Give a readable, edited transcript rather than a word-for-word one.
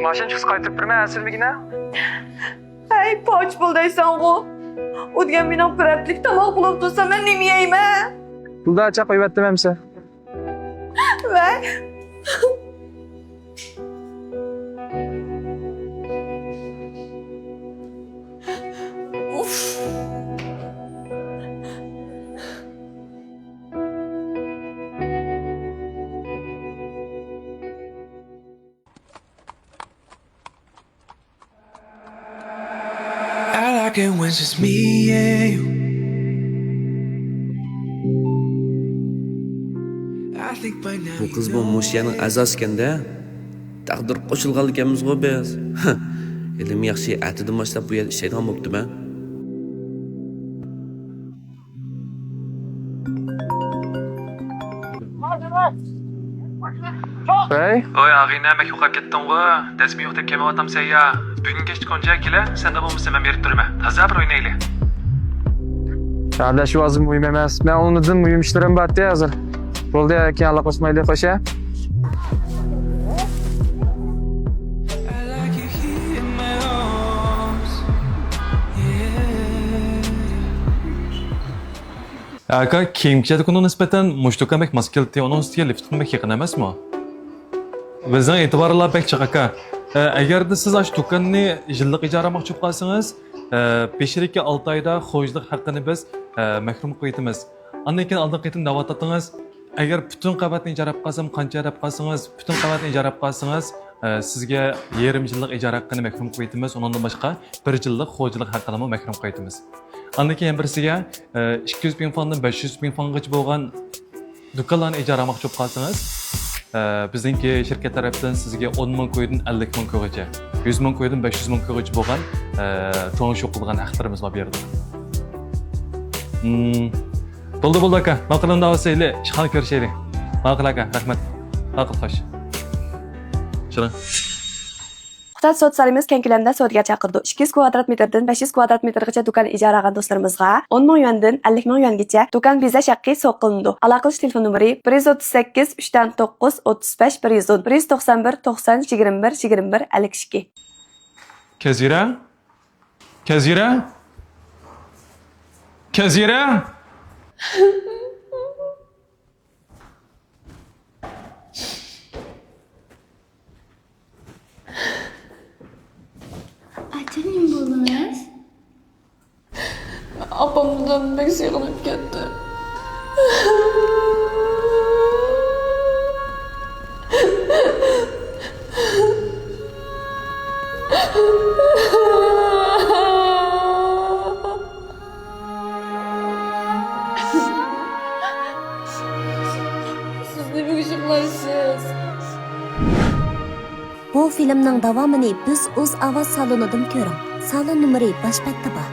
Mashina chiqib qaytirib turma, asilmigina. Hey, poch bo'ldaysan ku. O'tgan mening piratlik tomoq bo'lib tursa, men nima yeyman? Pulda acha qo'yibdim hamsa. Voy. Uf. I like it when it's just me and you. I think by now Bu kız bu Musyaning azazkanda taqdir qo'shilganligimizga biz. Elim yaxshi atidan boshlab bu yerda ishlaydigan bo'libdi-man. Hey, Oy ağina mek yo'qolib ketding-ku. Dasmi yo'q deb kelmayaptam senga. Bugun kechki konja kela, sen de bo'lmasa men berib turaman. Toza bir o'ynaylik. kardeş vazim mühim emas. Ben onun için mühim işlerim batdı hazır. Bo'ldi aka, alla qo'shmaylik qo'sha. I like it here in my arms. Yeah. Aka kiyim-kechak kuni nisbatan mushtokamek maskelti onun ustiga lift qilmak yaqin emasmi? Bizning e'tiborlar bek chiq aka. Agarda siz ash do'konni yillik ijaramoqchi bo'lsangiz, 5-6 oyda xo'jlik haqqini biz mahrum qo'yamiz. Undan keyin oldin qaytib da'vat agar butun qavatni ijara qilib qolsam, qancha ijara qilib qolsangiz, butun qavatni ijara qilib qolsangiz, sizga yarim yillik ijara haqqini mahrum qo'yamiz. Undan boshqa 1 yillik xo'jlik haqqini mahrum qo'yamiz. Undan keyin birisiga 200 ming fondan 500 ming fongacha bo'lgan do'konlarni ijara olmoqchi bo'lib qolsangiz, bizningki shirkat tarafdan sizga 10 ming qo'ydan 50 ming qo'ygacha, 100 ming qo'ydan 500 ming qo'ygacha bo'lgan to'ng'ish o'qilgan haqlarimiz bor bu yerda. Bo'ldi aka. Maqolamda olsayli, ishxona ko'rishaylik. Maqol aka, rahmat. Maqol xo'sh. Shirin. Huquqat sotsialimiz keng ko'lamda so'dga chaqirdi. 200 kvadrat metrdan 500 kvadrat metrgacha do'kon ijara olgan do'stlarimizga 10 ming yuandan 50 ming yuangacha do'kon bezash haqqi so'q qilindi. Aloqa qilish telefon nomeri 138 309 35 110 191 90 21 21 52. Kezira? Kezira? Kezira? Achaning bo'ldingiz? Opamdan bek siyg'inib ketdi. Siz nima ishlaysiz? Bu filmning davomini biz o'z ovoz salonidan ko'ring. Salon nomeri bosh betda bor.